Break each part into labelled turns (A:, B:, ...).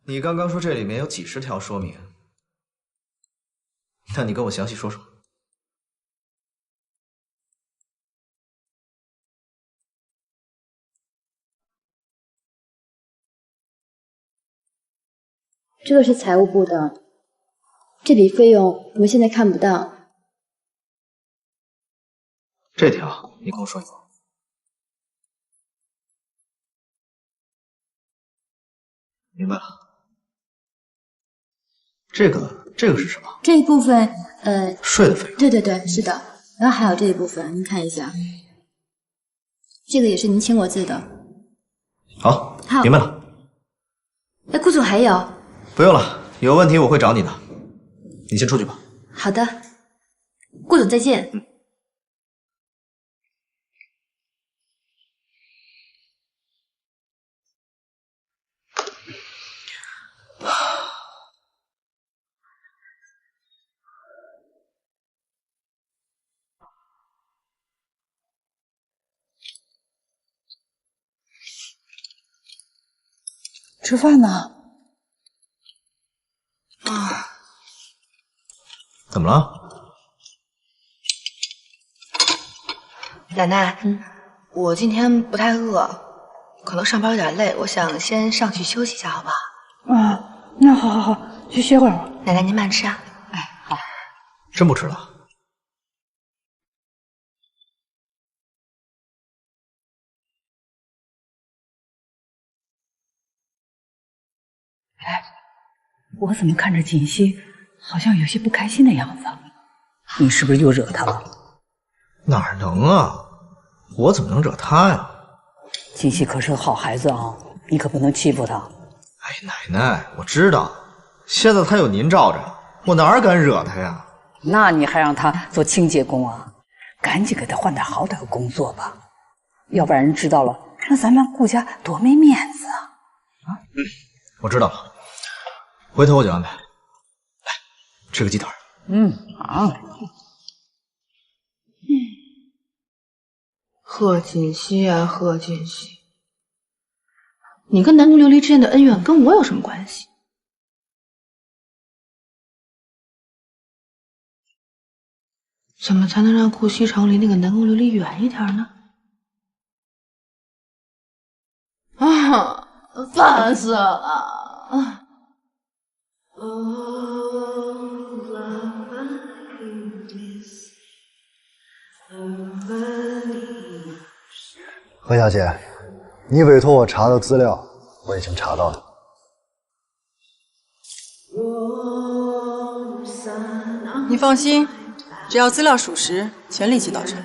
A: 你刚刚说这里面有几十条说明，那你跟我详细说说。
B: 这个是财务部的，这笔费用我们现在看不到。
A: 这条你跟我说一说。明白了。这个是什么？
B: 这一部分，
A: 税的费用。
B: 对对对，是的。然后还有这一部分，您看一下，这个也是您签过字的。
A: 好，明白了。
B: 哎，顾总还有？
A: 不用了，有问题我会找你的。你先出去吧。
B: 好的，顾总再见。
C: 吃饭呢？
A: 啊，怎么了？
D: 奶奶，我今天不太饿，可能上班有点累，我想先上去休息一下，好不好？
C: 啊，那好，去歇会儿吧。
D: 奶奶您慢吃啊。
C: 哎，好。
A: 真不吃了？
C: 哎，我怎么看着锦溪好像有些不开心的样子？你是不是又惹她了？
A: 哪能啊！我怎么能惹她呀？
C: 锦溪可是个好孩子啊，你可不能欺负她。
A: 哎，奶奶，我知道，现在她有您罩着，我哪敢惹她呀？
C: 那你还让她做清洁工啊？赶紧给她换点好点的工作吧，要不然人知道了，那咱们顾家多没面子啊！
A: 我知道了，回头我就安排。来，吃个鸡腿。
C: 好。
D: 贺锦溪啊，贺锦溪，你跟南宫琉璃之间的恩怨跟我有什么关系？怎么才能让顾西城离那个南宫琉璃远一点呢？啊，烦死了！
E: 何小姐，你委托我查的资料，我已经查到了。
F: 你放心，只要资料属实，全力去倒查。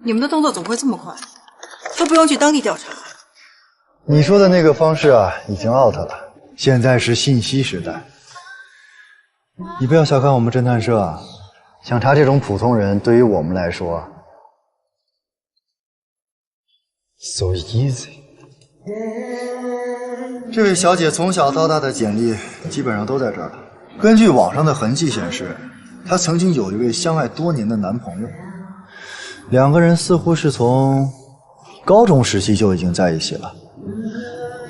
F: 你们的动作怎么会这么快？都不用去当地调查。
E: 你说的那个方式啊，已经 out 了。现在是信息时代，你不要小看我们侦探社啊，想查这种普通人，对于我们来说 ，so easy。这位小姐从小到大的简历基本上都在这儿了。根据网上的痕迹显示，她曾经有一位相爱多年的男朋友，两个人似乎是从高中时期就已经在一起了，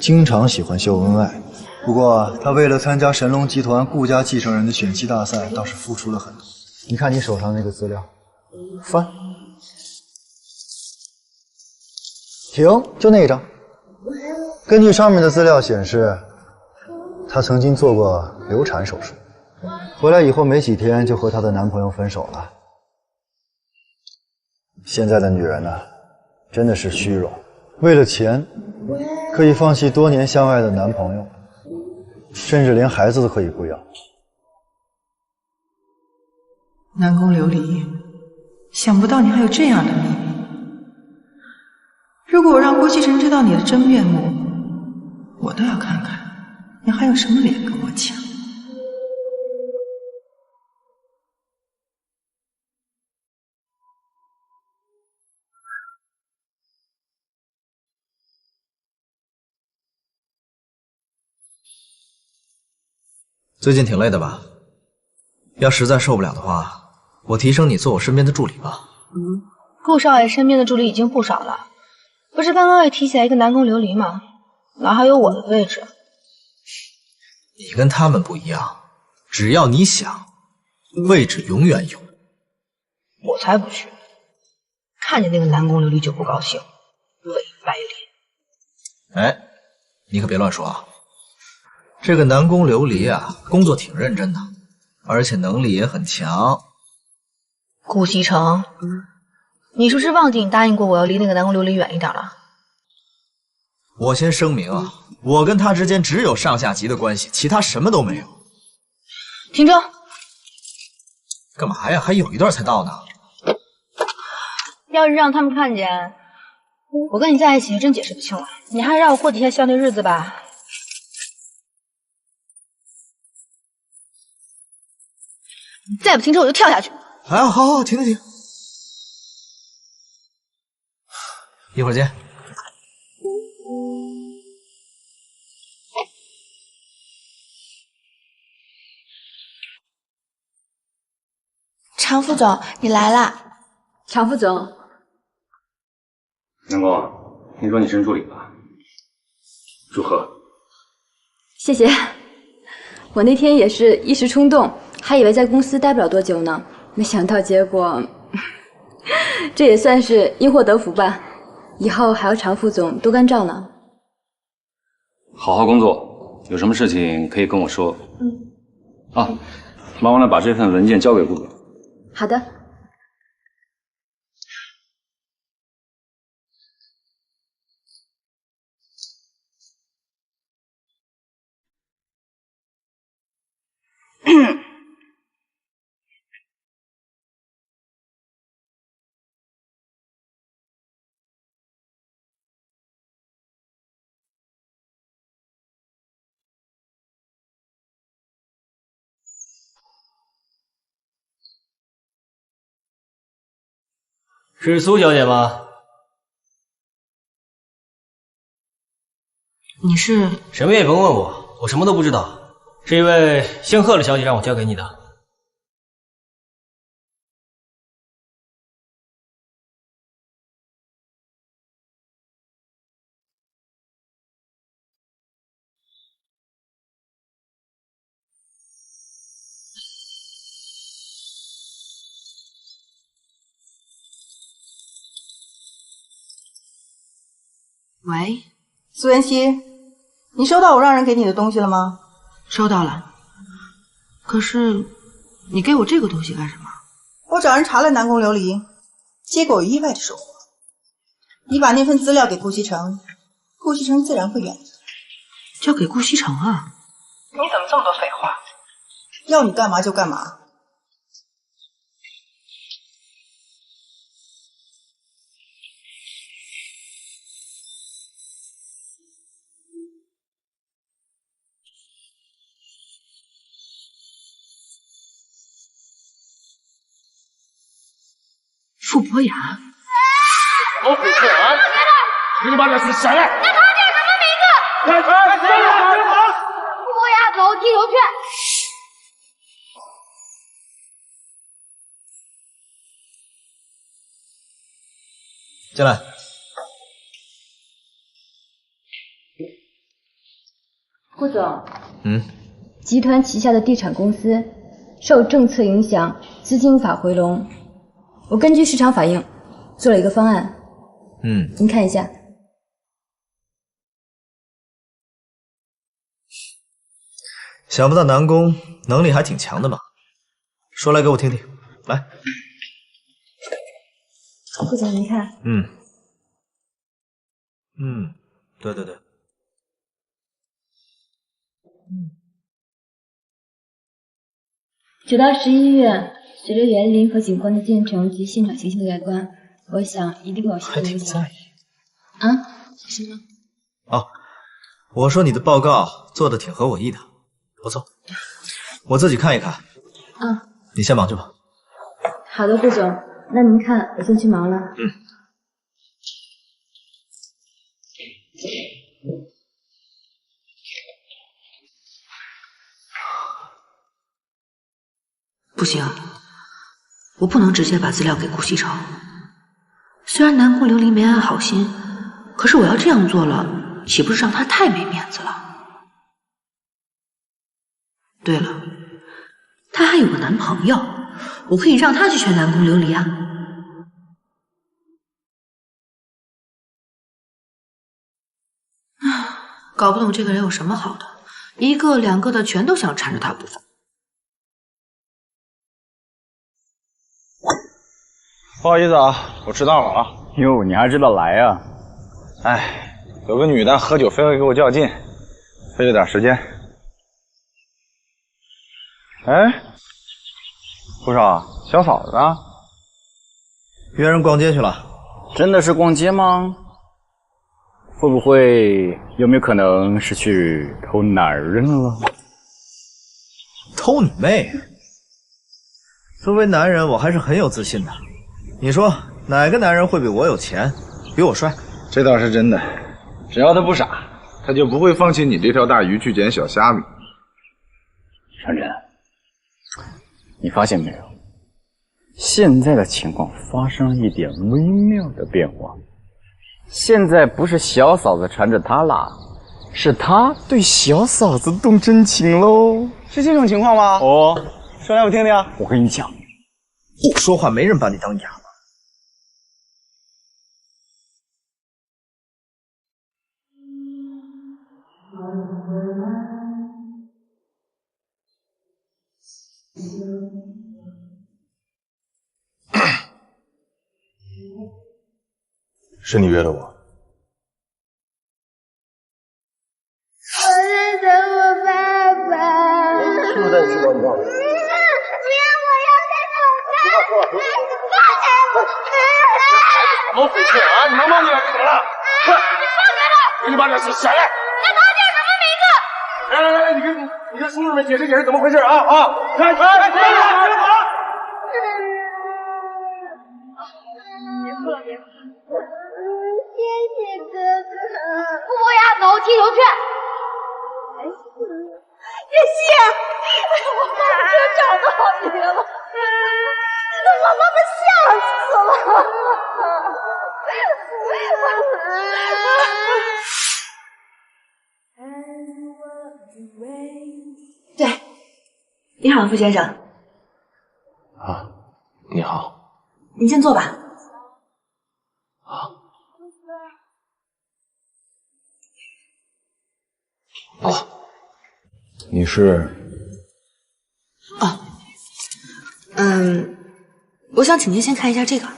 E: 经常喜欢秀恩爱。不过她为了参加神龙集团顾家继承人的选妻大赛，倒是付出了很多。你看你手上那个资料，翻，停，就那一张。根据上面的资料显示，她曾经做过流产手术，回来以后没几天就和她的男朋友分手了。现在的女人呢，真的是虚荣，为了钱可以放弃多年相爱的男朋友，甚至连孩子都可以不要。
D: 南宫琉璃，想不到你还有这样的秘密。如果我让郭继晨知道你的真面目，我都要看看你还有什么脸跟我抢。
A: 最近挺累的吧？要实在受不了的话，我提升你做我身边的助理吧。
D: 顾少爷身边的助理已经不少了，
G: 不是刚刚也提起来一个南宫琉璃吗？哪还有我的位置？
A: 你跟他们不一样，只要你想，位置永远有。
G: 我才不去！看见那个南宫琉璃就不高兴，伪白脸。
A: 哎，你可别乱说啊！这个南宫琉璃啊，工作挺认真的，而且能力也很强。
G: 顾西城，你是不是忘记你答应过我要离那个南宫琉璃远一点了？
A: 我先声明啊，我跟他之间只有上下级的关系，其他什么都没有。
G: 停车！
A: 干嘛呀？还有一段才到呢。
G: 要是让他们看见我跟你在一起，真解释不清了。你还是让我过几天校内日子吧。你再不停车，我就跳下去。
A: 哎，好，停。一会儿见。
H: 常副总，你来啦！
B: 常副总，
I: 南宫，听说你升助理了，祝贺！
B: 谢谢。我那天也是一时冲动，还以为在公司待不了多久呢，没想到结果，这也算是因祸得福吧。以后还要常副总多关照呢。
I: 好好工作，有什么事情可以跟我说。啊，麻烦了把这份文件交给顾总。
B: 好的。
J: 是苏小姐吗？
G: 你是？
J: 什么也甭问我，我什么都不知道。是一位姓贺的小姐让我交给你的。
F: 喂，苏妍希，你收到我让人给你的东西了吗？
G: 收到了。可是，你给我这个东西干什么？
F: 我找人查了南宫琉璃，结果有意外的收获。你把那份资料给顾西城，顾西城自然会原谅。
G: 交给顾西城啊？
F: 你怎么这么多废话？要你干嘛就干嘛。
G: 傅博雅，
K: 老虎克兰，你他妈的是谁？那他叫什么名字？别跑！傅博雅走，踢球去。
A: 进来。
B: 顾总，集团旗下的地产公司受政策影响，资金无法回笼。我根据市场反应做了一个方案，您看一下。
A: 想不到南宫能力还挺强的嘛，说来给我听听。来，
B: 顾总您看。
A: 对。
B: 9到11月，随着园林和景观的建成及现场形象的改观，我想一定会有新的影响。什么？
A: 哦，我说你的报告做的挺合我意的，不错，我自己看一看。你先忙去吧。
B: 好的，顾总，那您看，我先去忙了。
G: 不行，我不能直接把资料给顾西城。虽然南宫琉璃没安好心，可是我要这样做了，岂不是让他太没面子了？对了，她还有个男朋友，我可以让他去劝南宫琉璃啊。搞不懂这个人有什么好的，一个两个的全都想缠着他不放。
L: 不好意思啊，我迟到了啊。
M: 哟，你还知道来啊？
L: 哎，有个女的喝酒非要给我较劲，费了点时间。哎，顾少，小嫂子呢？
A: 约人逛街去了。
M: 真的是逛街吗？会不会有没有可能是去偷男人了？
A: 偷你妹！作为男人，我还是很有自信的。你说哪个男人会比我有钱，比我帅？
L: 这倒是真的，只要他不傻，他就不会放弃你这条大鱼去捡小虾米。
M: 婵婵，你发现没有？现在的情况发生了一点微妙的变化。现在不是小嫂子缠着他啦，是他对小嫂子动真情喽。
L: 是这种情况吗？
M: 哦，
L: 说来我听听。
M: 我跟你讲，
A: 不说话没人把你当哑巴。
N: 是你约的我。
K: 我在等我爸爸。
N: 是不是在去找你爸爸？
K: 不要，我要再走开！放开我！
N: 老虎屁啊！你能忘记了？你怎么了？快！
K: 你放开他！
N: 给你把脸下来！
K: 那他叫什么名字？
N: 来，你跟叔叔们解释解释怎么回事啊！来，别跑！
K: 谢谢哥哥。不要走，踢球去。叶希，我马上找到你了，我妈妈吓死了。
G: 对，你好，傅先生。
N: 啊，你好。
G: 您先坐吧。
N: 哦，你是？
G: 哦，我想请您先看一下这个。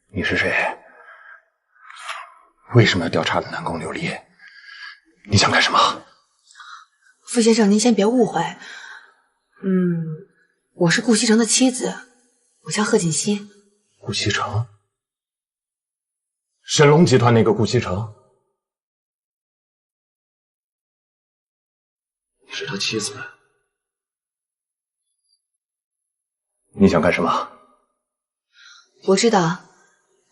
N: 你是谁？为什么要调查南宫琉璃？你想干什么？
G: 傅先生，您先别误会。我是顾西城的妻子，我叫贺锦熙。
N: 顾西城？神龙集团那个顾西城？你是他妻子？你想干什么？
G: 我知道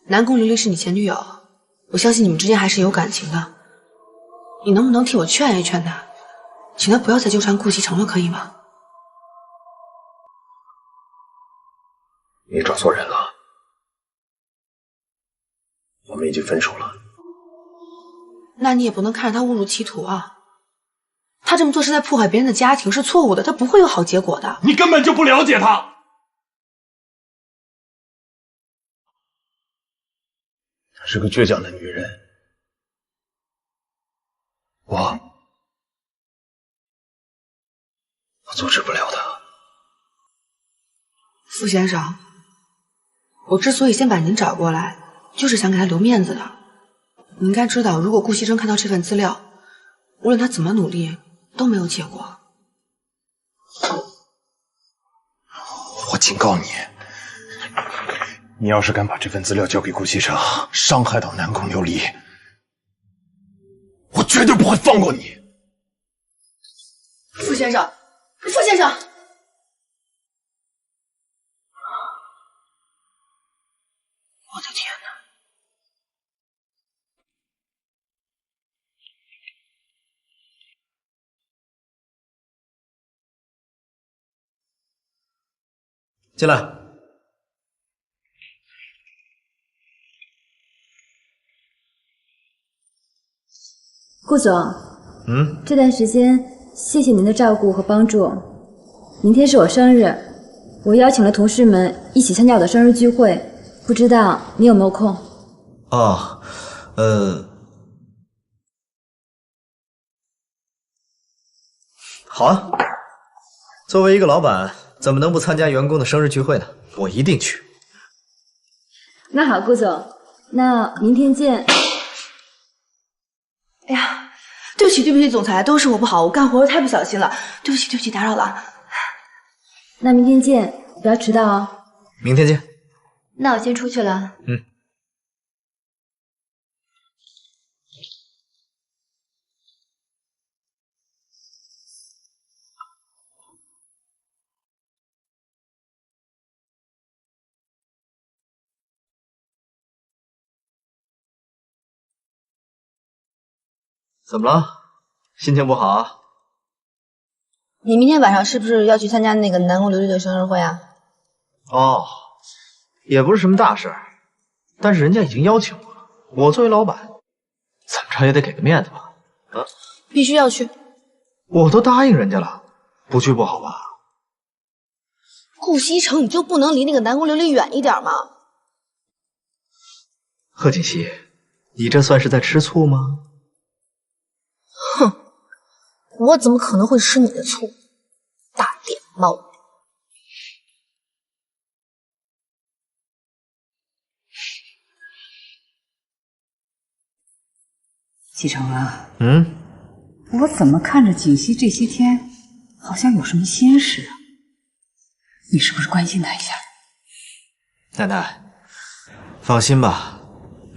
G: 南宫琉璃是你前女友，我相信你们之间还是有感情的。你能不能替我劝一劝他，请他不要再纠缠顾西城了，可以吗？
N: 你找错人了，我们已经分手了。
G: 那你也不能看着他误入歧途啊！他这么做是在破坏别人的家庭，是错误的，他不会有好结果的。
N: 你根本就不了解他。她是个倔强的女人，我阻止不了她。
G: 傅先生，我之所以先把您找过来，就是想给他留面子的。你应该知道，如果顾西城看到这份资料，无论他怎么努力，都没有结果。
N: 我警告你，你要是敢把这份资料交给顾西城，伤害到南宫琉璃，我绝对不会放过你。
G: 傅先生，傅先生，
F: 我的天哪！
A: 进来。
B: 顾总，这段时间谢谢您的照顾和帮助。明天是我生日，我邀请了同事们一起参加我的生日聚会，不知道你有没有空？
A: 哦，好啊。作为一个老板，怎么能不参加员工的生日聚会呢？我一定去。
B: 那好，顾总，那明天见。
G: 哎呀，对不起，对不起，总裁，都是我不好，我干活太不小心了，对不起，对不起，打扰了。
B: 那明天见，不要迟到哦。
A: 明天见。
B: 那我先出去了。
A: 怎么了？心情不好啊？
G: 你明天晚上是不是要去参加那个南宫琉璃的生日会啊？
A: 哦，也不是什么大事，但是人家已经邀请我了，我作为老板，怎么着也得给个面子吧？啊，
G: 必须要去。
A: 我都答应人家了，不去不好吧？
G: 顾西城，你就不能离那个南宫琉璃远一点吗？
A: 贺锦熙，你这算是在吃醋吗？
G: 哼，我怎么可能会吃你的醋？大脸猫！
C: 西城啊，
M: 我怎么看着锦溪这些天好像有什么心事啊？你是不是关心她一下？
A: 奶奶，放心吧，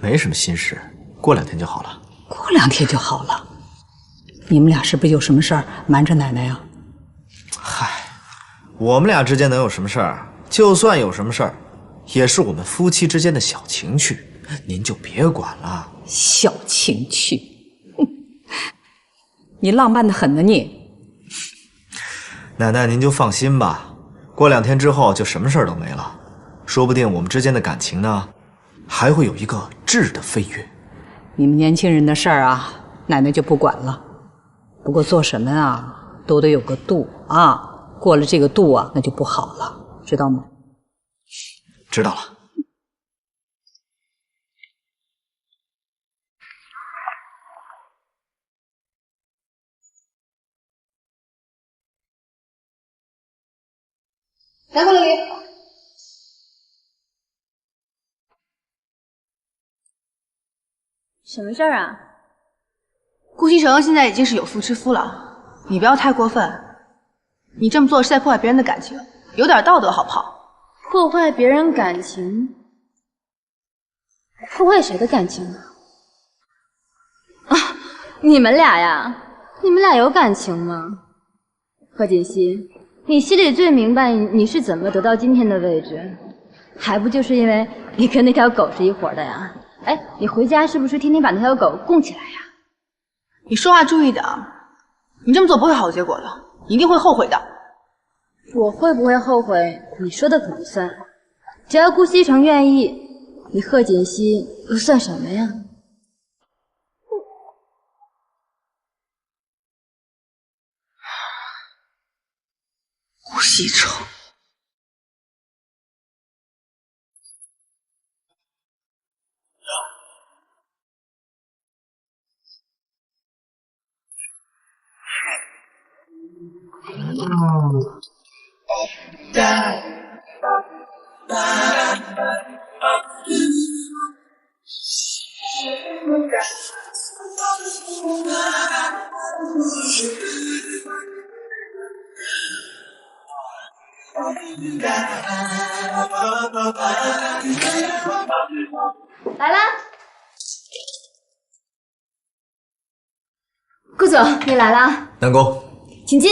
A: 没什么心事，过2天就好了。
C: 过2天就好了？你们俩是不是有什么事儿瞒着奶奶呀？
A: 嗨，我们俩之间能有什么事儿？就算有什么事儿，也是我们夫妻之间的小情趣，您就别管了。
C: 小情趣，哼，你浪漫的很呢你。
A: 奶奶，您就放心吧，过2天之后就什么事儿都没了，说不定我们之间的感情呢，还会有一个质的飞跃。
C: 你们年轻人的事儿啊，奶奶就不管了。不过做什么啊，都得有个度啊，过了这个度啊，那就不好了，知道吗？
A: 知道了。
G: 南宫琉璃，
B: 什么事儿啊？
G: 顾西城现在已经是有妇之夫了，你不要太过分。你这么做是在破坏别人的感情，有点道德好不好？
B: 破坏别人感情？破坏谁的感情啊？你们俩呀？你们俩有感情吗？贺锦熙，你心里最明白你是怎么得到今天的位置，还不就是因为你跟那条狗是一伙的呀？哎，你回家是不是天天把那条狗供起来呀？
G: 你说话注意点，你这么做不会好结果的，你一定会后悔的。
B: 我会不会后悔，你说的可不算。只要顾西城愿意，你贺锦熙又算什么呀？
G: 顾西城。
B: 来啦，顾总，你来啦。
A: 南宫，
B: 请进。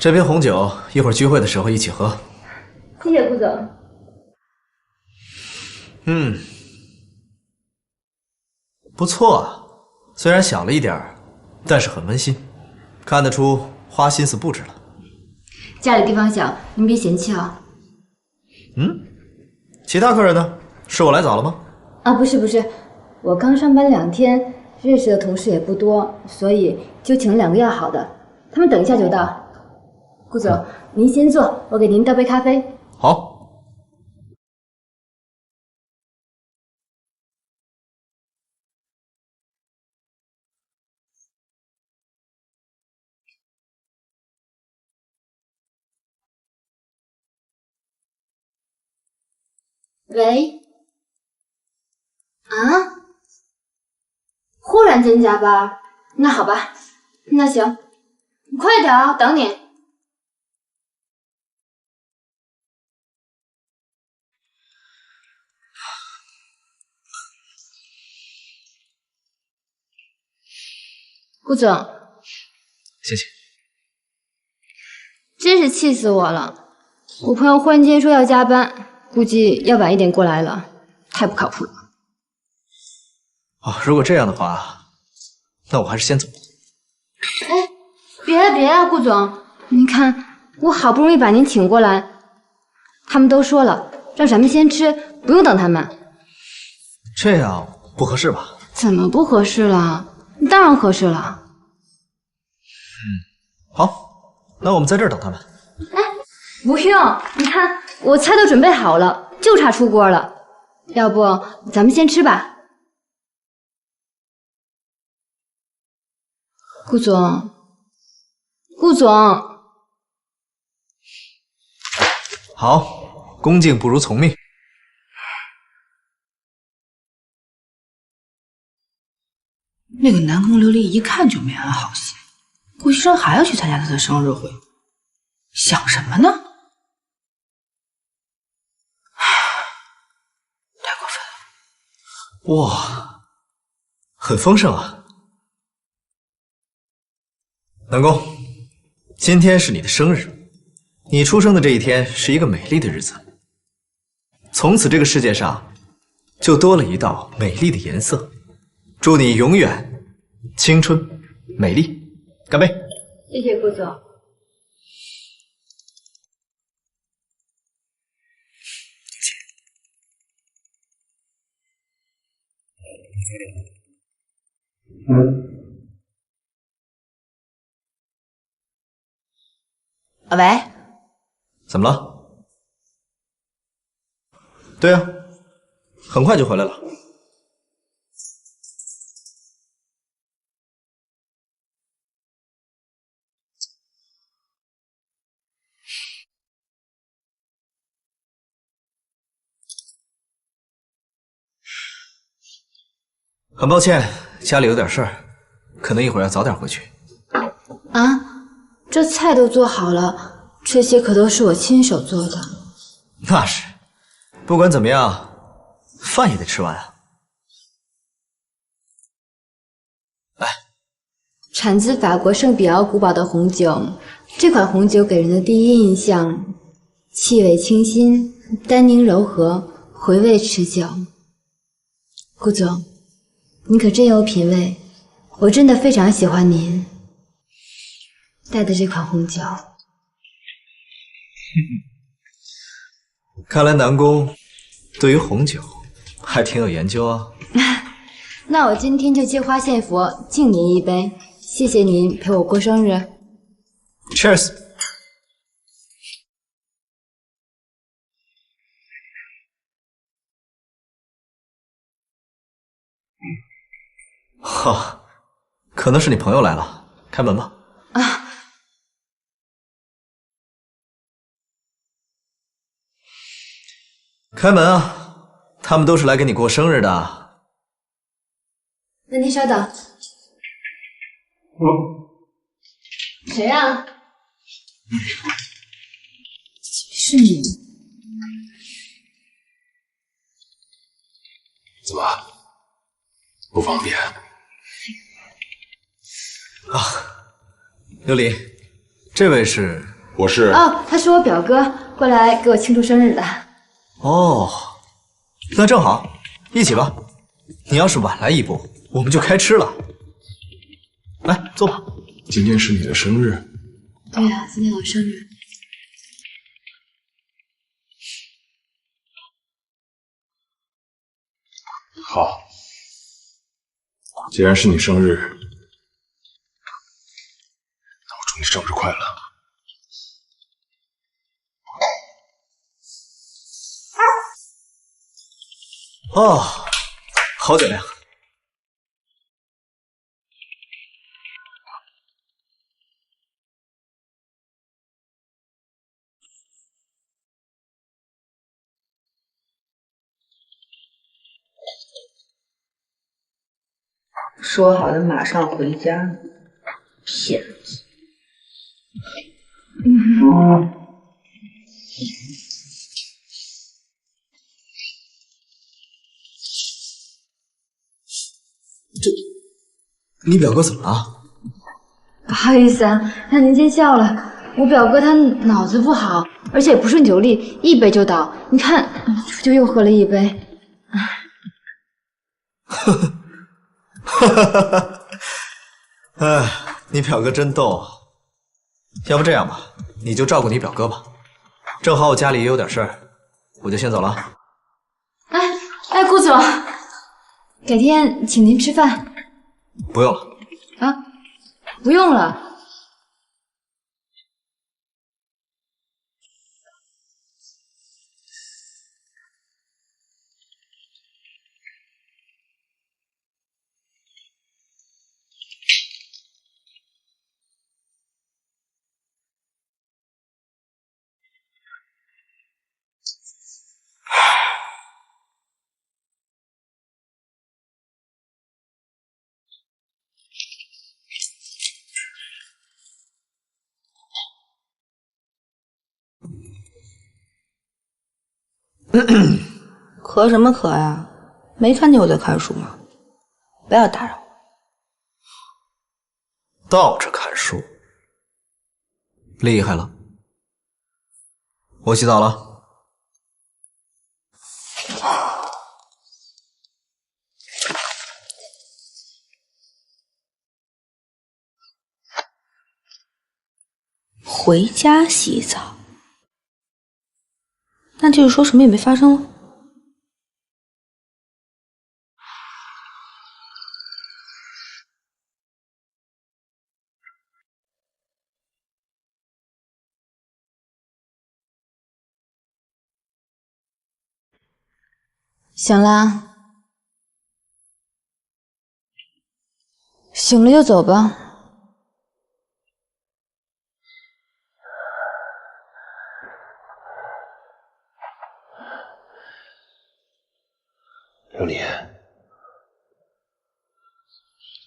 A: 这瓶红酒一会儿聚会的时候一起喝。
B: 谢谢顾总。
A: 不错啊，虽然小了一点儿，但是很温馨，看得出花心思布置了。
B: 家里地方小，您别嫌弃啊。
A: 其他客人呢？是我来早了吗？
B: 啊，不是，我刚上班2天，认识的同事也不多，所以就请了2个要好的，他们等一下就到。顾总，您先坐，我给您倒杯咖啡。
A: 好。
B: 喂？啊？忽然间加班？那好吧，那行，你快点啊，等你。顾总，
A: 谢谢。
B: 真是气死我了！我朋友忽然间说要加班，估计要晚一点过来了，太不靠谱了。
A: 如果这样的话，那我还是先走。
B: 哎，别啊，顾总，您看我好不容易把您请过来，他们都说了让咱们先吃，不用等他们。
A: 这样不合适吧？
B: 怎么不合适了？当然合适了。
A: 好，那我们在这儿等他们。
B: 不用，你看我菜都准备好了，就差出锅了。要不咱们先吃吧。顾总，
A: 好，恭敬不如从命。
G: 那个南宫琉璃一看就没安好心，顾西生还要去参加他的生日会，想什么呢？太过分了！
A: 哇，很丰盛啊！南宫，今天是你的生日，你出生的这一天是一个美丽的日子，从此这个世界上就多了一道美丽的颜色。祝你永远青春美丽，干杯！
B: 谢谢顾总。
G: 喂，
A: 怎么了？对啊，很快就回来了。很抱歉，家里有点事儿，可能一会儿要早点回去。
B: 啊，这菜都做好了，这些可都是我亲手做的。
A: 那是，不管怎么样，饭也得吃完啊。来，
B: 产自法国圣彼奥古堡的红酒，这款红酒给人的第一印象，气味清新，单宁柔和，回味持久。顾总，你可真有品味，我真的非常喜欢您带的这款红酒。
A: 看来南宫对于红酒还挺有研究啊。
B: 那我今天就借花献佛，敬您一杯，谢谢您陪我过生日。
A: Cheers！ 哈，可能是你朋友来了，开门吧。
B: 啊，
A: 开门啊！他们都是来给你过生日的。
B: 那您稍等。谁啊？是你。
O: 怎么不方便？
A: 琉璃，这位是？
L: 我是。
B: 哦，他是我表哥，过来给我庆祝生日的。
A: 哦，那正好，一起吧。你要是晚来一步，我们就开吃了。来，坐吧。
O: 今天是你的生日。
B: 对呀，今天我生日。
O: 好，既然是你生日，那我祝你生日快乐。
A: 哦，好酒量。
D: 说好的马上回家，骗子！
A: 你表哥怎么了？
B: 不好意思啊，让您见笑了。我表哥他脑子不好，而且不顺酒力，一杯就倒。你看，就又喝了一杯。
A: 哎，你表哥真逗。要不这样吧，你就照顾你表哥吧。正好我家里也有点事儿，我就先走了。
B: 哎，顾总，改天请您吃饭。
A: 不用了。
B: 啊，不用了。
G: 咳什么咳呀？没看见我在看书吗？不要打扰我。
A: 倒着看书，厉害了。我洗澡了。
G: 回家洗澡，那就是说什么也没发生了。
B: 醒啦，醒了就走吧。
O: 琉璃，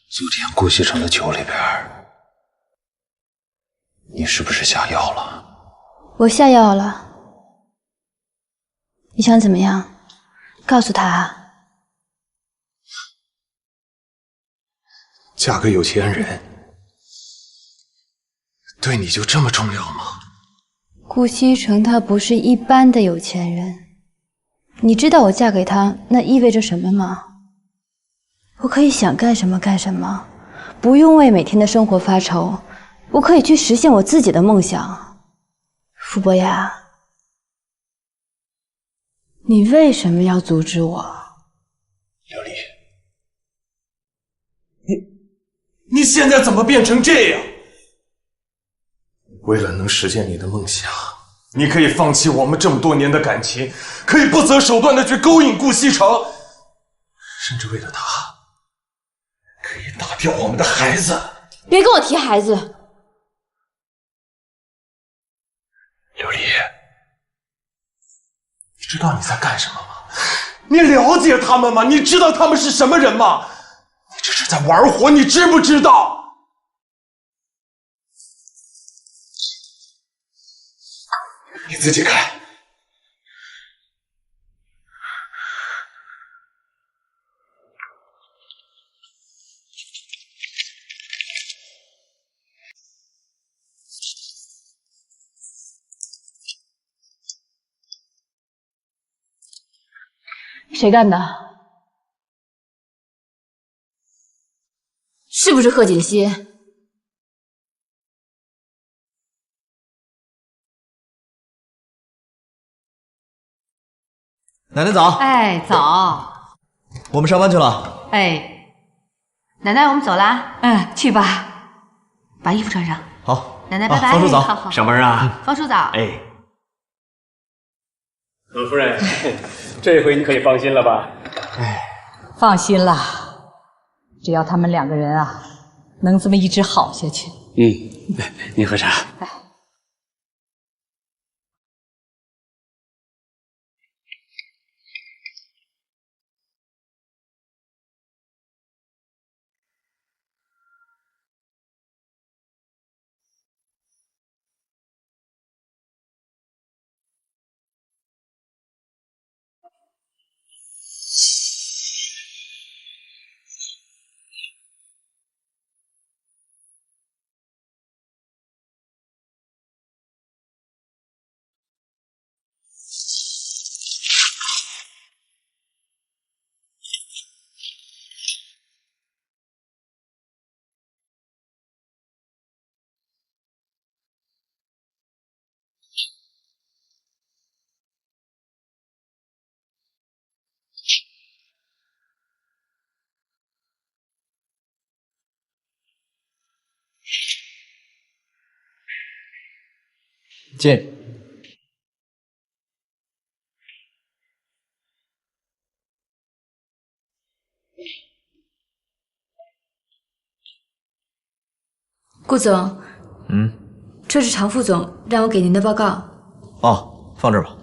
O: 昨天顾西城的酒里边，你是不是下药了？
B: 我下药了。你想怎么样？告诉他啊。
O: 嫁个有钱人，对你就这么重要吗？
B: 顾西城他不是一般的有钱人。你知道我嫁给他那意味着什么吗？我可以想干什么干什么，不用为每天的生活发愁，我可以去实现我自己的梦想。傅博雅，你为什么要阻止我？
O: 琉璃，
N: 你现在怎么变成这样？为了能实现你的梦想，你可以放弃我们这么多年的感情，可以不择手段的去勾引顾西城，甚至为了他，可以打掉我们的孩子。
B: 别跟我提孩子。
N: 琉璃，你知道你在干什么吗？你了解他们吗？你知道他们是什么人吗？你这是在玩火，你知不知道？你自己看。
B: 谁干的？是不是贺锦熙？
A: 奶奶早。
C: 哎，早。
A: 我们上班去了。
C: 哎，奶奶，我们走啦。嗯，去吧。把衣服穿上。
A: 好。
C: 奶奶，拜拜。
A: 方叔早。
C: 好好。
P: 上班啊。
C: 方叔早。
P: 哎。何夫人，这回你可以放心了吧？
C: 哎，放心了，只要他们2个人啊，能这么一直好下去。
P: 您喝茶。
C: 哎。
A: 进。
B: 顾总，这是常副总让我给您的报告。
A: 哦，放这儿吧。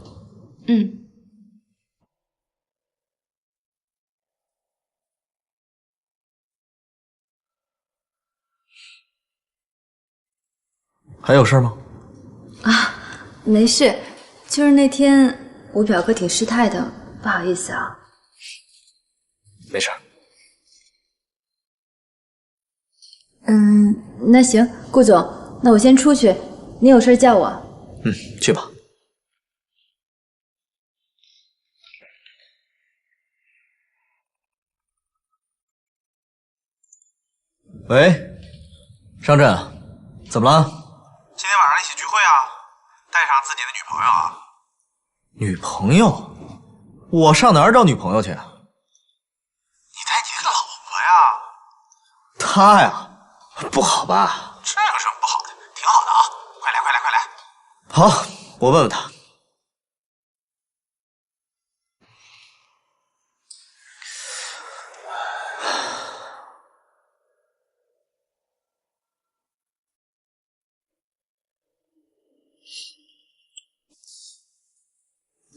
A: 还有事吗？
B: 啊，没事，就是那天我表哥挺失态的，不好意思啊。
A: 没事。
B: 那行，顾总，那我先出去，您有事叫我。
A: 去吧。喂，商震，怎么了？
Q: 今天晚上一起聚会啊，带上自己的女朋友啊。
A: 女朋友？我上哪儿找女朋友去？你带
Q: 你的老婆呀。
A: 她呀，不好吧？
Q: 这有什么不好的？挺好的啊，快来快来快来。
A: 好，我问问她。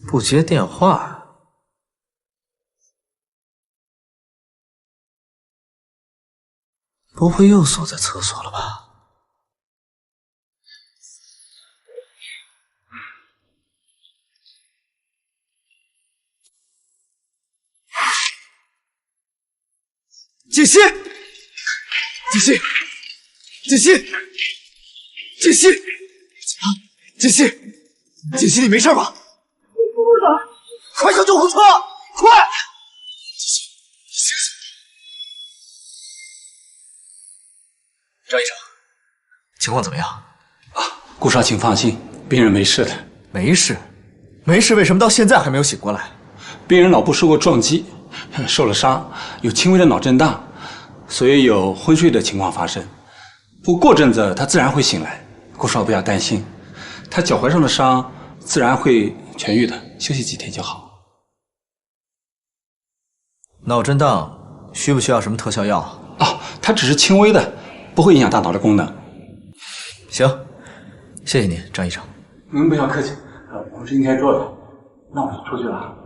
A: 不接电话，不会又锁在厕所了吧？锦溪，锦溪，锦溪，锦溪，锦溪，锦溪，你没事吧？快叫救护车！快！张医生，情况怎么样？
R: 顾少，请放心，病人没事的。
A: 没事，没事，为什么到现在还没有醒过来？
R: 病人脑部受过撞击，受了伤，有轻微的脑震荡，所以有昏睡的情况发生。不过阵子他自然会醒来，顾少不要担心，他脚踝上的伤自然会痊愈的，休息几天就好。
A: 脑震荡需不需要什么特效药？
R: 哦，它只是轻微的，不会影响大脑的功能。
A: 行，谢谢您，张医生。
R: 您不要客气，我们是应该做的。那我就出去了。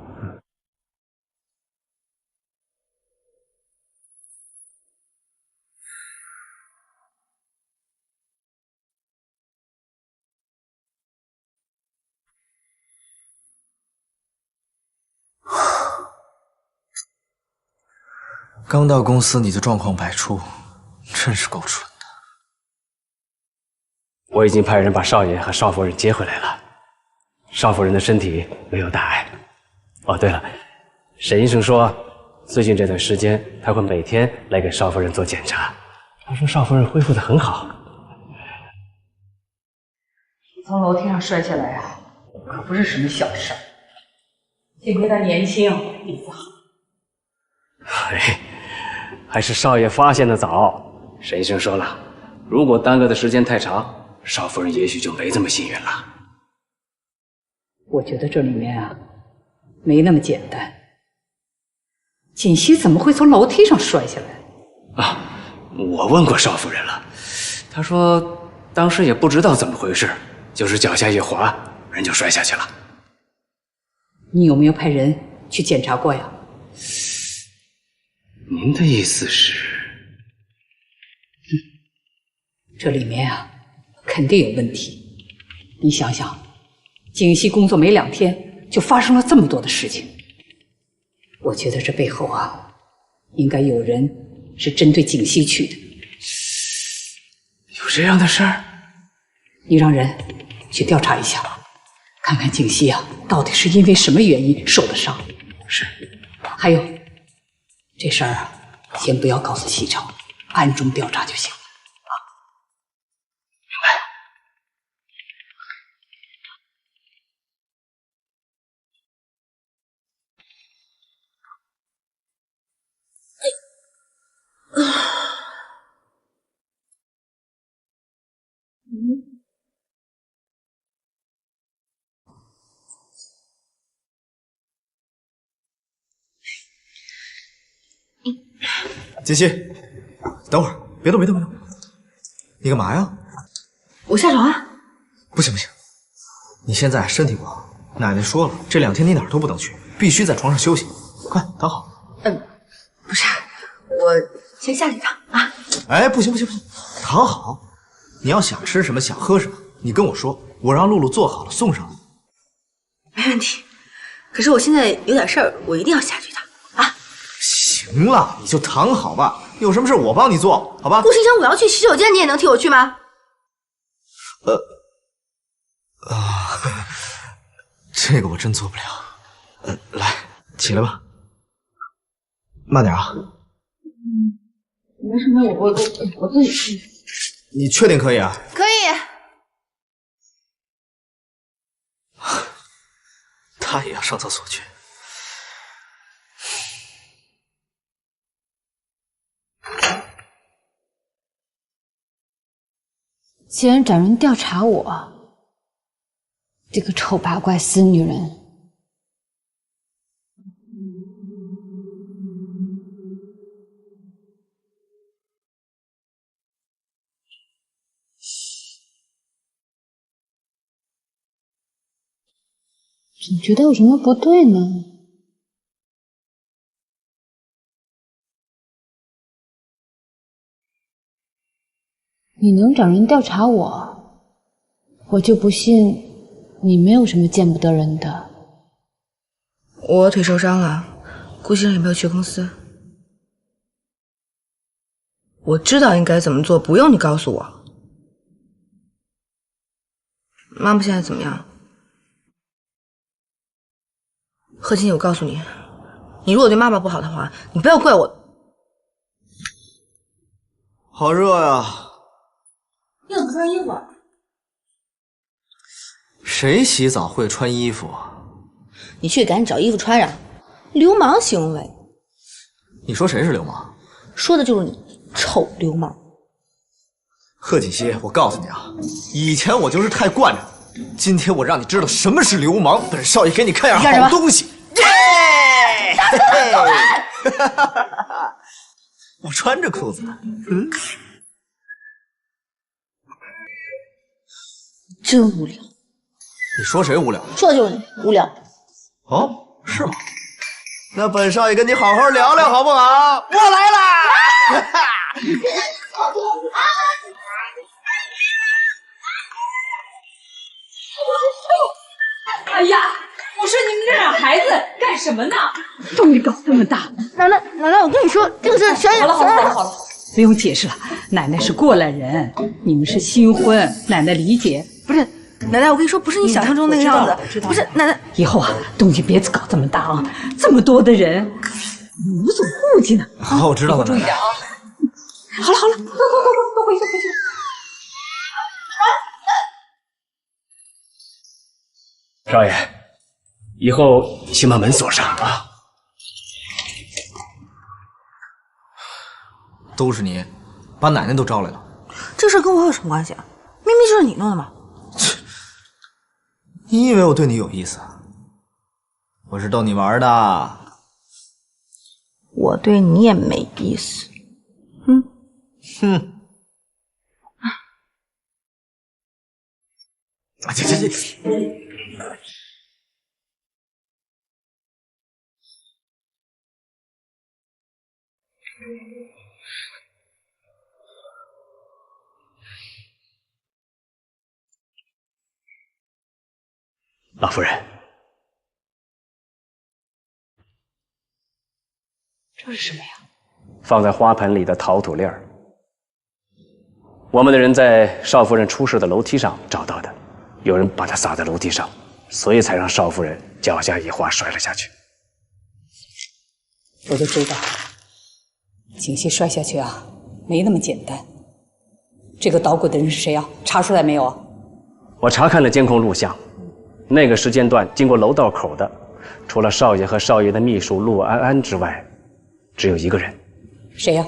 A: 刚到公司你就状况百出，真是够蠢的。
P: 我已经派人把少爷和少夫人接回来了，少夫人的身体没有大碍。哦，对了，沈医生说，最近这段时间他会每天来给少夫人做检查。他说少夫人恢复得很好。
C: 从楼梯上摔下来啊，可不是什么小事儿。幸亏他年轻，鼻子好。
P: 哎，还是少爷发现的早。沈医生说了，如果耽搁的时间太长，少夫人也许就没这么幸运了。
C: 我觉得这里面啊，没那么简单。锦溪怎么会从楼梯上摔下来？
P: 啊，我问过少夫人了，她说当时也不知道怎么回事，就是脚下一滑，人就摔下去了。
C: 你有没有派人去检查过呀？
P: 您的意思是？
C: 这里面啊，肯定有问题。你想想，锦溪工作没2天，就发生了这么多的事情。我觉得这背后啊，应该有人是针对锦溪去的。
P: 有这样的事儿？
C: 你让人去调查一下，看看锦溪啊，到底是因为什么原因受的伤。
P: 是。
C: 还有，这事儿啊，先不要告诉西城，暗中调查就行了。
A: 锦溪，等会儿，别动，别动，别动！你干嘛呀？
G: 我下床啊。
A: 不行不行，你现在身体不好，奶奶说了，这2天你哪儿都不能去，必须在床上休息。快躺好。
G: 不是，我先下去一趟啊。
A: 哎，不行不行不行，躺好。你要想吃什么，想喝什么，你跟我说，我让露露做好了送上来。
G: 没问题。可是我现在有点事儿，我一定要下去一趟啊。
A: 行了，你就躺好吧，有什么事我帮你做，好吧？
G: 顾先生，我要去洗手间，你也能替我去吗？
A: 这个我真做不了。来，起来吧，慢点啊。
G: 没什么，我自己去。
A: 你确定可以啊？
G: 可以。
A: 他也要上厕所去。
B: 竟然找人调查我，这个丑八怪死女人！总觉得有什么不对呢？你能找人调查我，我就不信你没有什么见不得人的。
G: 我腿受伤了，顾先生也没有去公司。我知道应该怎么做，不用你告诉我。妈妈现在怎么样？贺青，我告诉你，你如果对妈妈不好的话，你不要怪我。
A: 好热呀！
G: 你怎么不穿衣服啊？
A: 谁洗澡会穿衣服啊？
G: 你去赶紧找衣服穿上。流氓行为！
A: 你说谁是流氓？
G: 说的就是你，臭流氓！
A: 贺锦溪，我告诉你啊，以前我就是太惯着你，今天我让你知道什么是流氓。本少爷给你看样好东西。耶！我穿着裤子呢。
G: 真无聊。
A: 你说谁无聊？
G: 说的就是你无聊。
A: 哦，是吗？那本少爷跟你好好聊聊好不好？我来啦！
C: 哎呀，我说你们这俩孩子干什么呢？终于搞这么大！
G: 奶奶，我跟你说，这个是小野。
C: 好了，不用解释了。奶奶是过来人，你们是新婚，奶奶理解。不是，
G: 奶奶，我跟你说，不是你想象中那个样子，不是奶奶。
C: 以后啊，动静别搞这么大啊，这么多的人，你无所顾忌呢。
A: 好，我知道了，奶奶。
C: 好了好了，快回去回去。
P: 少爷，以后请把门锁上啊。
A: 都是你，把奶奶都招来了。
G: 这事跟我有什么关系啊？明明就是你弄的嘛！
A: 你以为我对你有意思啊？我是逗你玩的。
G: 我对你也没意思。
A: 哼。这。
P: 老夫人，
C: 这是什么呀？
P: 放在花盆里的陶土粒儿，我们的人在少夫人出事的楼梯上找到的，有人把它撒在楼梯上，所以才让少夫人脚下一滑摔了下去。
C: 我都知道，景熙摔下去啊，没那么简单。这个捣鬼的人是谁啊？查出来没有啊？
P: 我查看了监控录像。那个时间段经过楼道口的，除了少爷和少爷的秘书陆安安之外，只有一个人。
C: 谁呀？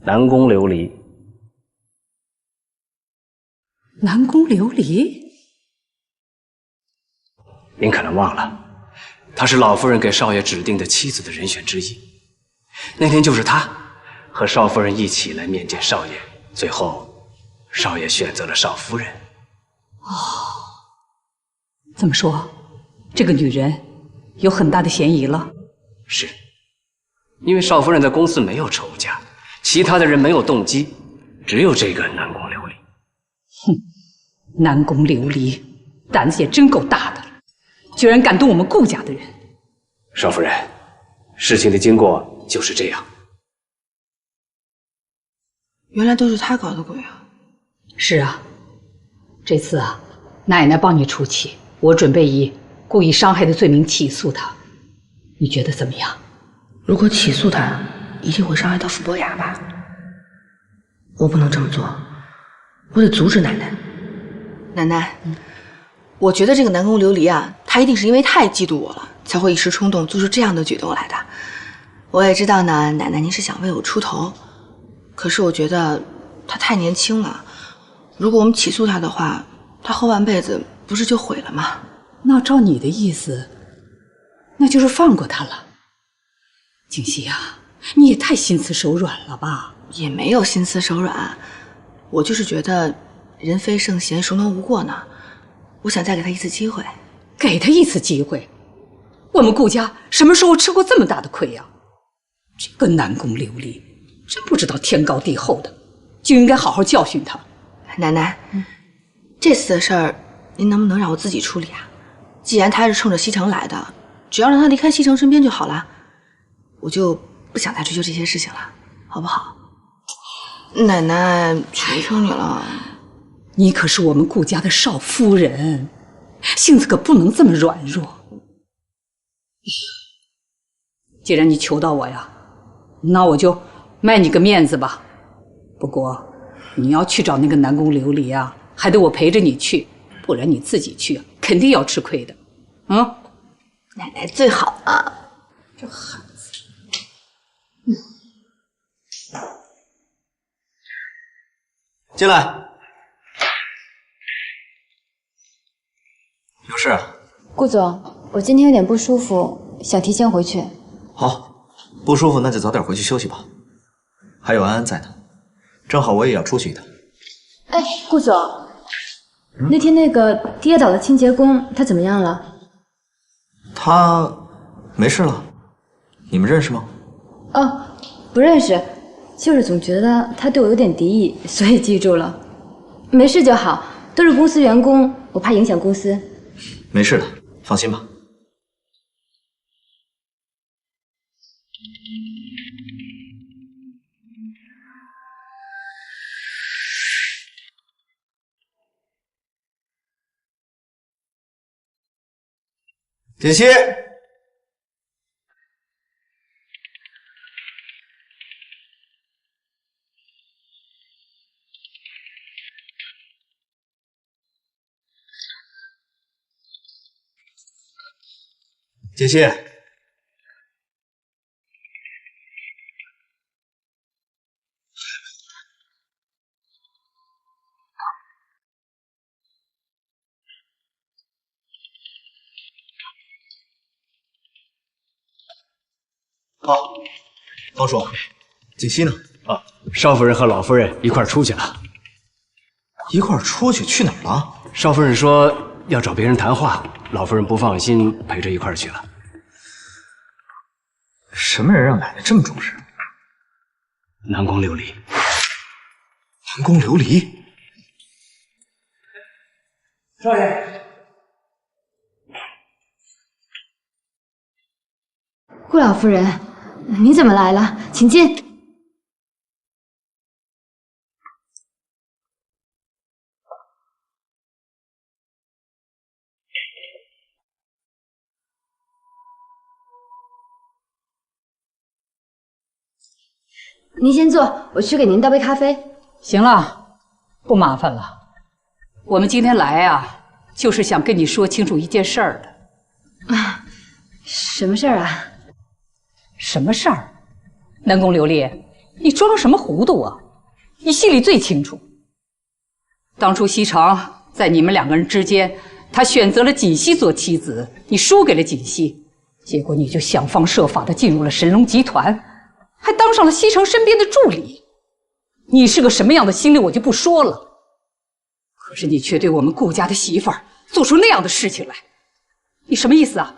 P: 南宫琉璃。
C: 南宫琉璃？
P: 您可能忘了，她是老夫人给少爷指定的妻子的人选之一。那天就是她和少夫人一起来面见少爷，最后少爷选择了少夫人。
C: 哦。这么说，这个女人有很大的嫌疑了。
P: 是，因为少夫人在公司没有仇家，其他的人没有动机，只有这个南宫琉璃。
C: 哼，南宫琉璃胆子也真够大的，居然敢动我们顾家的人。
P: 少夫人，事情的经过就是这样。
G: 原来都是他搞的鬼啊！
C: 是啊，这次啊，奶奶帮你出气。我准备以故意伤害的罪名起诉他，你觉得怎么样？
G: 如果起诉他，一定会伤害到傅博雅吧？我不能这么做，我得阻止奶奶。奶奶，我觉得这个南宫琉璃啊，他一定是因为太嫉妒我了，才会一时冲动做出这样的举动来的。我也知道呢，奶奶您是想为我出头，可是我觉得他太年轻了，如果我们起诉他的话，他后半辈子不是就毁了吗？
C: 那照你的意思，那就是放过他了。景熙啊，你也太心慈手软了吧？
G: 也没有心慈手软，我就是觉得人非圣贤，孰能无过呢？我想再给他一次机会。
C: 给他一次机会？我们顾家什么时候吃过这么大的亏呀？这个南宫琉璃真不知道天高地厚的，就应该好好教训他。
G: 奶奶，这次的事儿，您能不能让我自己处理啊？既然他是冲着西城来的，只要让他离开西城身边就好了，我就不想再追究这些事情了，好不好？奶奶，求求你了，
C: 你可是我们顾家的少夫人，性子可不能这么软弱。既然你求到我呀，那我就卖你个面子吧。不过你要去找那个南宫琉璃啊，还得我陪着你去，不然你自己去啊，肯定要吃亏的。
G: 奶奶最好了。
C: 这孩子，
A: 进来。有事啊？
B: 顾总，我今天有点不舒服，想提前回去。
A: 好，不舒服那就早点回去休息吧。还有安安在呢，正好我也要出去一趟。
B: 哎，顾总，那天那个跌倒的清洁工他怎么样了？
A: 他没事了。你们认识吗？
B: 哦，不认识，就是总觉得他对我有点敌意，所以记住了。没事就好，都是公司员工，我怕影响公司。
A: 没事的，放心吧。锦溪，锦溪，
P: 好，
A: 方叔，锦溪呢？
P: 啊，少夫人和老夫人一块儿出去了。
A: 一块儿出去？去哪儿了？
P: 少夫人说要找别人谈话，老夫人不放心，陪着一块儿去了。
A: 什么人让奶奶这么重视？
P: 南宫琉璃。
A: 南宫琉璃。
C: 少爷，
B: 顾老夫人，你怎么来了？请进。您先坐，我去给您倒杯咖啡。
C: 行了，不麻烦了。我们今天来啊，就是想跟你说清楚一件事儿的。
B: 啊，什么事儿啊？
C: 什么事儿？南宫琉璃，你装什么糊涂啊？你心里最清楚。当初西城在你们两个人之间，他选择了锦溪做妻子，你输给了锦溪，结果你就想方设法的进入了神龙集团。还当上了西城身边的助理，你是个什么样的心理我就不说了。可是你却对我们顾家的媳妇儿做出那样的事情来，你什么意思啊？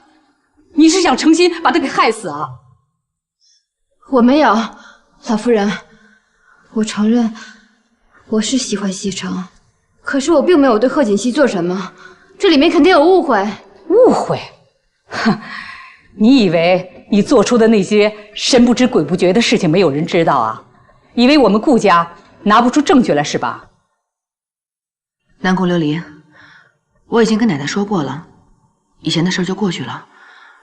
C: 你是想诚心把她给害死啊？
B: 我没有，老夫人，我承认我是喜欢西城，可是我并没有对贺锦熙做什么，这里面肯定有误会。
C: 误会？哼！你以为你做出的那些神不知鬼不觉的事情没有人知道啊？以为我们顾家拿不出证据来是吧？
G: 南宫琉璃，我已经跟奶奶说过了，以前的事就过去了，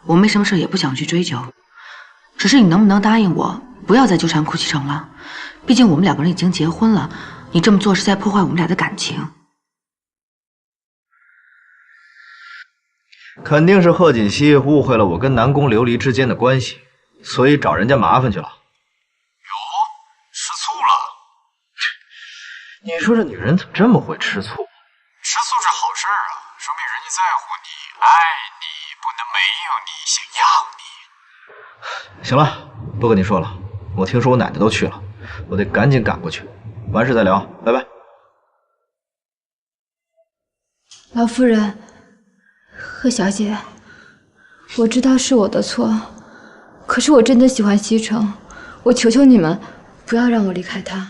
G: 我没什么事也不想去追究。只是你能不能答应我，不要再纠缠顾西城了？毕竟我们两个人已经结婚了，你这么做是在破坏我们俩的感情。
A: 肯定是贺锦熙误会了我跟南宫琉璃之间的关系，所以找人家麻烦去了。
Q: 哟，吃醋了？
A: 你说这女人怎么这么会吃醋？
Q: 吃醋是好事啊，说明人家在乎你，爱你，不能没有你，想要你。
A: 行了，不跟你说了，我听说我奶奶都去了，我得赶紧赶过去，完事再聊，拜拜。
B: 老夫人。贺小姐，我知道是我的错，可是我真的喜欢西城，我求求你们不要让我离开他。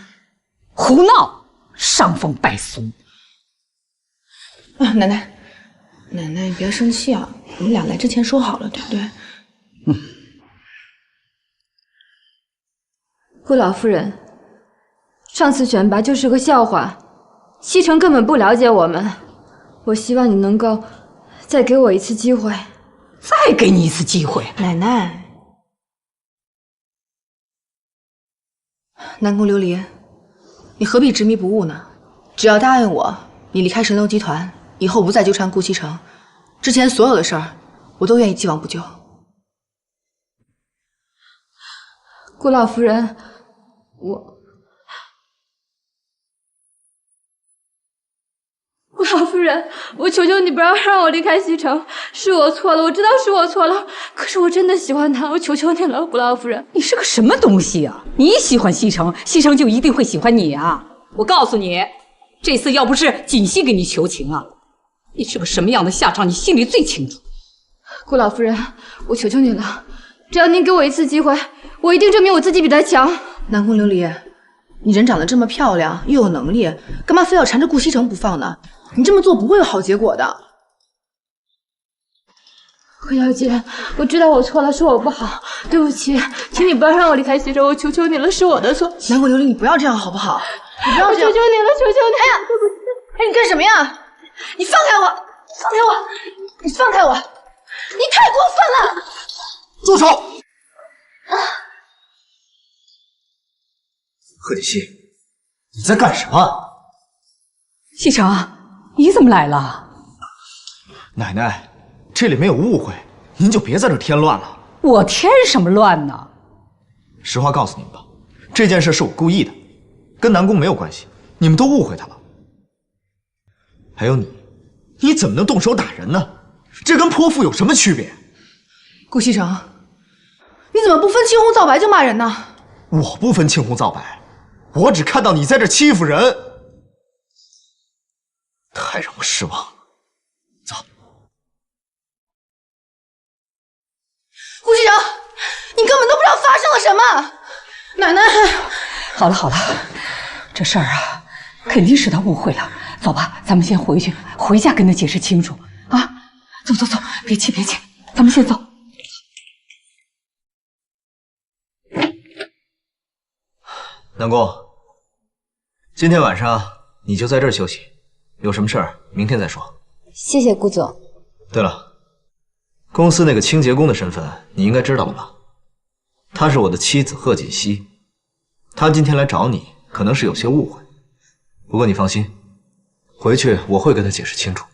C: 胡闹，伤风败俗！
G: 奶奶，你不要生气啊，我们俩来之前说好了，对不对？
B: 顾老夫人，上次选拔就是个笑话，西城根本不了解我们，我希望你能够再给我一次机会。
C: 再给你一次机会。
G: 奶奶，南宫琉璃，你何必执迷不悟呢？只要答应我，你离开神龙集团，以后不再纠缠顾西城，之前所有的事儿，我都愿意既往不咎。
B: 顾老夫人，顾老夫人，我求求你不要让我离开西城，是我错了，我知道是我错了，可是我真的喜欢他，我求求你了，顾老夫人。
C: 你是个什么东西啊？你喜欢西城，西城就一定会喜欢你啊？我告诉你，这次要不是锦溪给你求情啊，你是个什么样的下场，你心里最清楚。
B: 顾老夫人，我求求你了，只要您给我一次机会，我一定证明我自己比他强。
G: 南宫琉璃，你人长得这么漂亮，又有能力，干嘛非要缠着顾西城不放呢？你这么做不会有好结果的。
B: 何小姐，我知道我错了，是我不好，对不起，请你不要让我离开西城，我求求你了，是我的错。
G: 南宫琉璃，你不要这样好不好？你不要这样，
B: 我求求你了，求求你！
G: 哎呀，对不起！哎，你干什么呀？你放开我！放开我！你放开我！
H: 你太过分了！
A: 住手！贺锦熙，你在干什么？
C: 西城，你怎么来了？
A: 奶奶，这里没有误会，您就别在这添乱了。
C: 我添什么乱呢？
A: 实话告诉你们吧，这件事是我故意的，跟南宫没有关系，你们都误会他了。还有你，你怎么能动手打人呢？这跟泼妇有什么区别？
F: 顾西城，你怎么不分青红皂白就骂人呢？
A: 我不分青红皂白，我只看到你在这欺负人，太让我失望了。走。
F: 顾西城，你根本都不知道发生了什么。奶奶，
C: 好了好了，这事儿啊，肯定是他误会了。走吧，咱们先回去，回家跟他解释清楚啊！走走走，别气别气，咱们先走。
A: 南宫，今天晚上你就在这儿休息，有什么事儿明天再说。
B: 谢谢顾总。
A: 对了，公司那个清洁工的身份你应该知道了吧？她是我的妻子贺锦熙，她今天来找你，可能是有些误会，不过你放心，回去我会跟她解释清楚。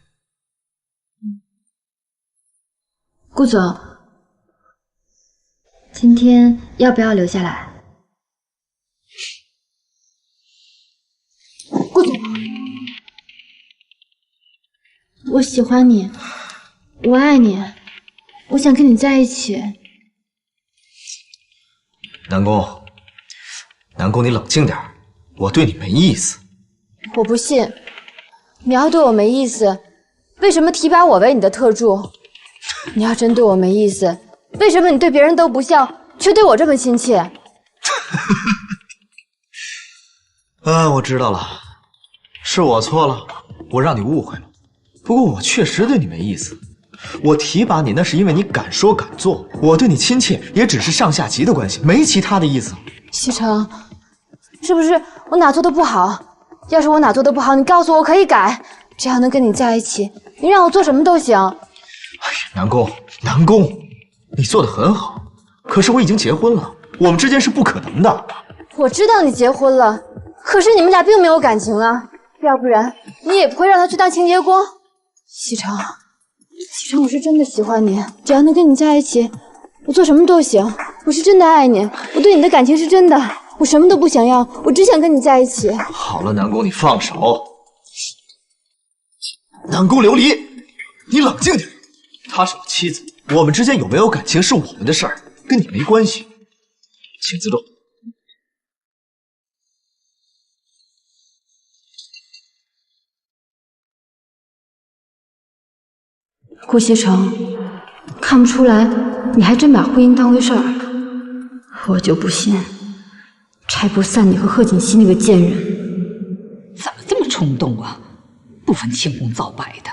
B: 顾总，今天要不要留下来？顾总，我喜欢你，我爱你，我想跟你在一起。
A: 南宫，南宫，你冷静点，我对你没意思。
B: 我不信，你要对我没意思，为什么提拔我为你的特助？你要真对我没意思，为什么你对别人都不笑，却对我这么亲切？
A: 我知道了，是我错了，我让你误会了。不过我确实对你没意思，我提拔你那是因为你敢说敢做，我对你亲切也只是上下级的关系，没其他的意思。
B: 西城，是不是我哪做的不好？要是我哪做的不好，你告诉我可以改，只要能跟你在一起，你让我做什么都行。
A: 南宫，南宫，你做的很好，可是我已经结婚了，我们之间是不可能的。
B: 我知道你结婚了，可是你们俩并没有感情啊，要不然你也不会让他去当清洁工。西城，西城，我是真的喜欢你，只要能跟你在一起，我做什么都行。我是真的爱你，我对你的感情是真的，我什么都不想要，我只想跟你在一起。
A: 好了，南宫，你放手。南宫琉璃，你冷静点。她是我妻子，我们之间有没有感情是我们的事儿，跟你没关系，请自重。
B: 顾西城，看不出来你还真把婚姻当回事儿，我就不信拆不散你和贺锦熙那个贱人。
C: 怎么这么冲动啊？不分青红皂白的。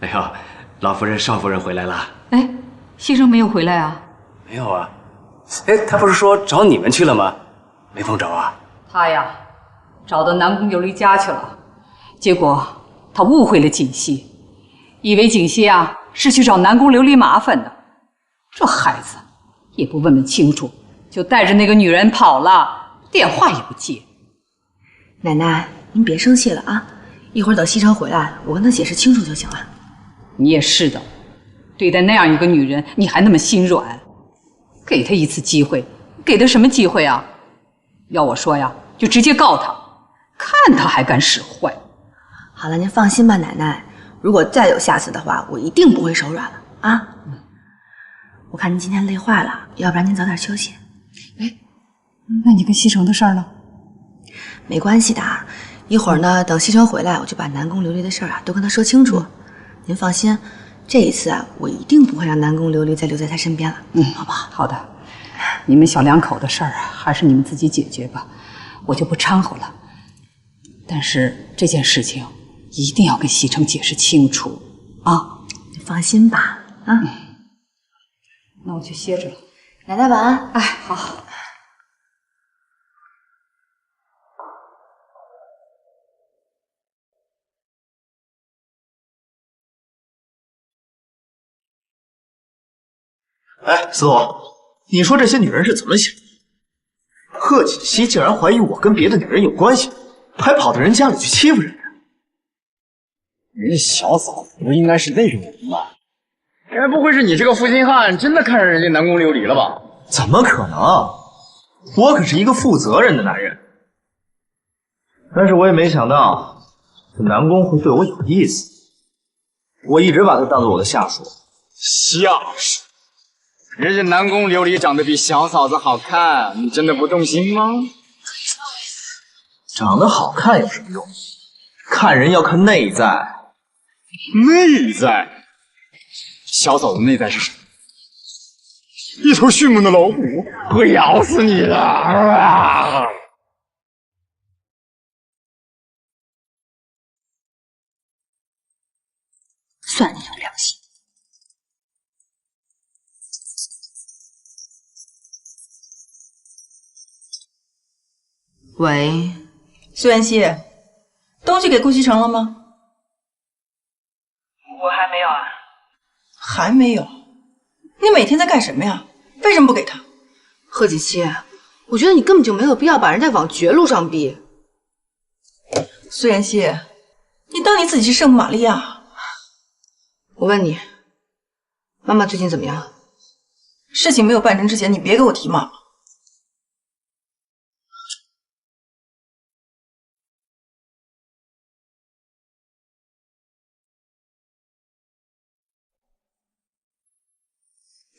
P: 哎呦，老夫人、少夫人回来了。
C: 哎，西城没有回来啊？
P: 没有啊。哎，他不是说找你们去了吗？没碰着啊？
C: 他呀，找到南宫琉璃家去了，结果他误会了锦溪，以为锦溪啊是去找南宫琉璃麻烦的。这孩子也不问问清楚，就带着那个女人跑了，电话也不接。
G: 奶奶，您别生气了啊，一会儿等西城回来，我跟他解释清楚就行了。
C: 你也是的，对待那样一个女人，你还那么心软，给她一次机会，给她什么机会啊？要我说呀，就直接告她，看她还敢使坏。
G: 好了，您放心吧，奶奶，如果再有下次的话，我一定不会手软了啊。我看您今天累坏了，要不然您早点休息。
C: 哎，那你跟西城的事儿呢？
G: 没关系的，一会儿呢，等西城回来，我就把南宫琉璃的事儿啊都跟他说清楚。您放心，这一次啊，我一定不会让南宫琉璃再留在他身边了。好不好？
C: 好的，你们小两口的事儿啊，还是你们自己解决吧，我就不掺和了。但是这件事情一定要跟西城解释清楚啊！
G: 你放心吧，啊。
C: 那我去歇着了。
G: 奶奶晚安。
C: 哎，好。
A: 哎，司徒，你说这些女人是怎么想的？贺锦熙竟然怀疑我跟别的女人有关系，还跑到人家里去欺负人家。
M: 人家小嫂子不应该是那种人吧？该不会是你这个负心汉真的看上人家南宫琉璃了吧？
A: 怎么可能？我可是一个负责任的男人。但是我也没想到，这南宫会对我有意思。我一直把他当做我的下属。
M: 下属？人家南宫琉璃长得比小嫂子好看，你真的不动心吗？
A: 长得好看有什么用？看人要看内在。
M: 内在？小嫂子内在是什么？一头迅猛的老虎，会咬死你的！
C: 算你有良心。
F: 喂，苏妍希，东西给顾西城了吗？
C: 我还没有啊。
F: 还没有？你每天在干什么呀？为什么不给他？
G: 贺锦熙，我觉得你根本就没有必要把人家往绝路上逼。
F: 苏妍希，你当你自己是圣母玛利亚？
G: 我问你，妈妈最近怎么样？
F: 事情没有办成之前，你别给我提妈妈。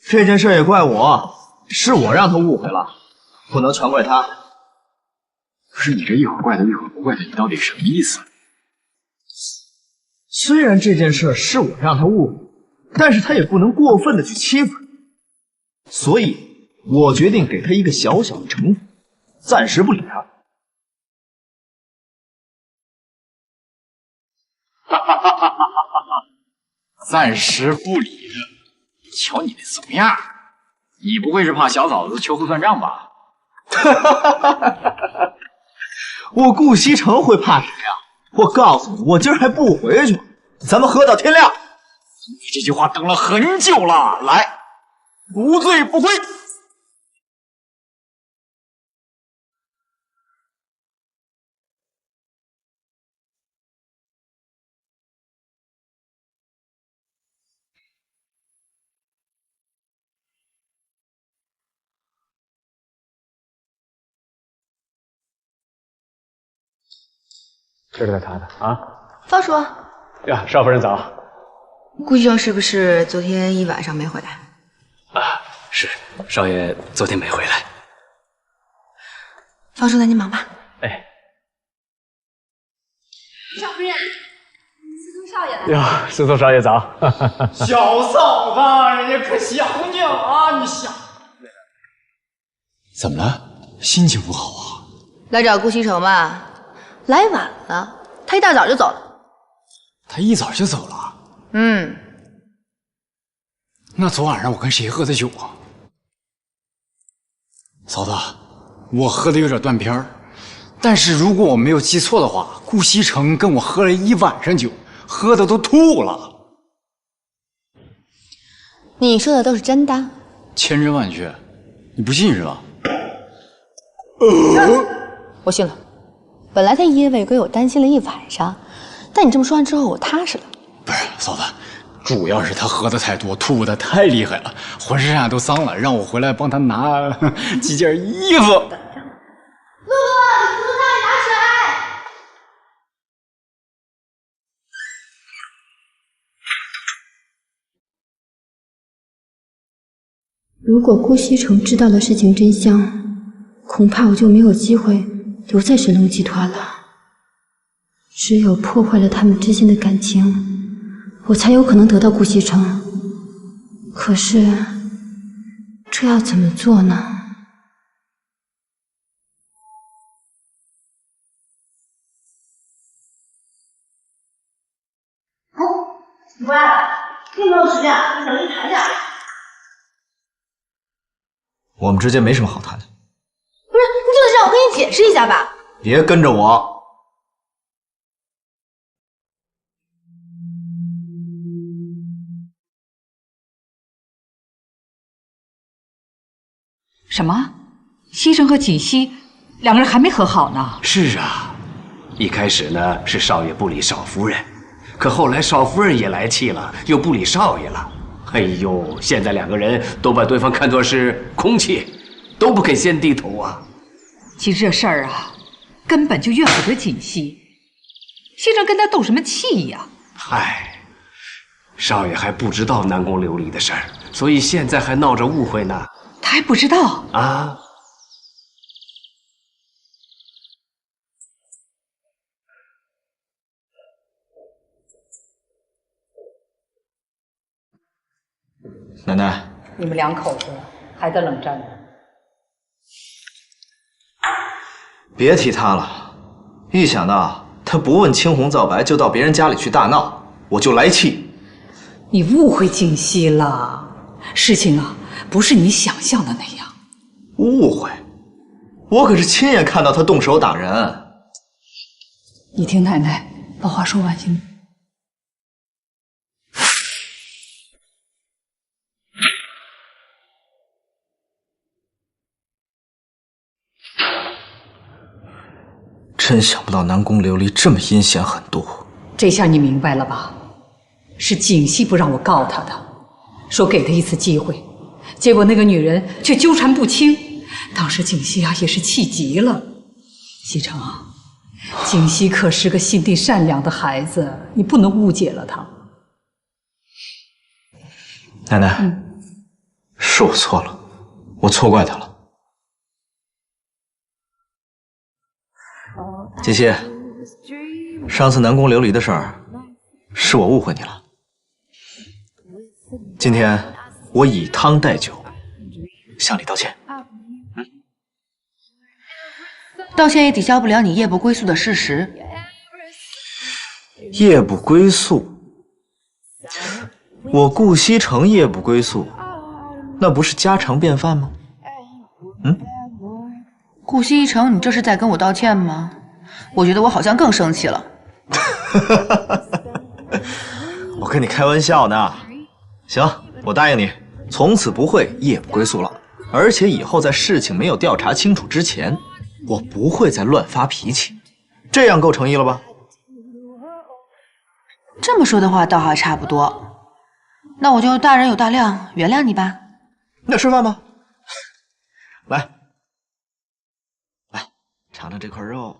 A: 这件事也怪我，是我让他误会了，不能全怪他。
M: 可是你这一会儿怪他一会儿不怪他，你到底什么意思？
A: 虽然这件事是我让他误会，但是他也不能过分的去欺负人，所以我决定给他一个小小的惩罚，暂时不理他。
M: 哈哈哈哈哈！暂时不理他。瞧你那怂样，你不会是怕小嫂子秋后算账吧？
A: 我顾西城会怕谁呀？我告诉你，我今儿还不回去，咱们喝到天亮。
M: 你这句话等了很久了，来，无醉不归。
P: 这是他的啊。
G: 方叔，
P: 呀，少夫人早。
G: 顾西城是不是昨天一晚上没回来？
P: 啊，是，少爷昨天没回来。
G: 方叔，那您忙吧。
P: 哎。
B: 少夫人，司徒少爷来了。
P: 呀，司徒少爷早。
M: 小嫂子，人家可想你了，你想。怎么了？心情不好啊？
G: 来找顾西城吧。来晚了，他一大早就走了。
M: 他一早就走了？
G: 嗯。
M: 那昨晚上我跟谁喝的酒啊？嫂子，我喝的有点断片儿，但是如果我没有记错的话，顾西城跟我喝了一晚上酒，喝的都吐了。
G: 你说的都是真的？
M: 千真万确，你不信是吧？
G: 我信了。本来他一夜未归，我担心了一晚上，但你这么说完之后，我踏实了。
M: 不是，嫂子，主要是他喝的太多，吐的太厉害了，浑身上下都脏了，让我回来帮他拿几件衣服。
K: 露露，你出来拿水。
B: 如果顾西城知道了事情真相，恐怕我就没有机会留在神龙集团了。只有破坏了他们之间的感情，我才有可能得到顾西城。可是，这要怎么做呢？
F: 你回来了，又没有时间，你小心谈点。
A: 我们之间没什么好谈的。
G: 不是，你就得让我跟你解释一下吧。
A: 别跟着我。
C: 什么？西城和锦溪两个人还没和好呢？
P: 是啊，一开始呢是少爷不理少夫人，可后来少夫人也来气了，又不理少爷了。哎呦，现在两个人都把对方看作是空气，都不肯先低头啊。
C: 其实这事儿啊，根本就怨不得锦溪，西城跟他斗什么气呀？
P: 嗨，少爷还不知道南宫琉璃的事儿，所以现在还闹着误会呢。
C: 他还不知道
P: 啊？
A: 奶奶，
C: 你们两口子还在冷战呢？
A: 别提他了，一想到他不问青红皂白就到别人家里去大闹，我就来气。
C: 你误会锦溪了，事情啊不是你想象的那样。
A: 误会？我可是亲眼看到他动手打人。
C: 你听奶奶把话说完行吗？
A: 真想不到南宫琉璃这么阴险狠毒。
C: 这下你明白了吧？是锦溪不让我告他的，说给他一次机会，结果那个女人却纠缠不清。当时锦溪啊也是气极了。西城，锦溪可是个心地善良的孩子，你不能误解了她。
A: 奶奶，是我错了，我错怪他了。锦溪，上次南宫琉璃的事儿，是我误会你了。今天我以汤代酒，向你道歉。
G: 道歉也抵消不了你夜不归宿的事实。
A: 夜不归宿？我顾西城夜不归宿，那不是家常便饭吗？
G: 顾西城，你这是在跟我道歉吗？我觉得我好像更生气了。
A: 我跟你开玩笑呢。行，我答应你，从此不会夜不归宿了。而且以后在事情没有调查清楚之前，我不会再乱发脾气。这样够诚意了吧？
G: 这么说的话倒还差不多。那我就大人有大量，原谅你吧。
A: 那吃饭吧。来，尝尝这块肉。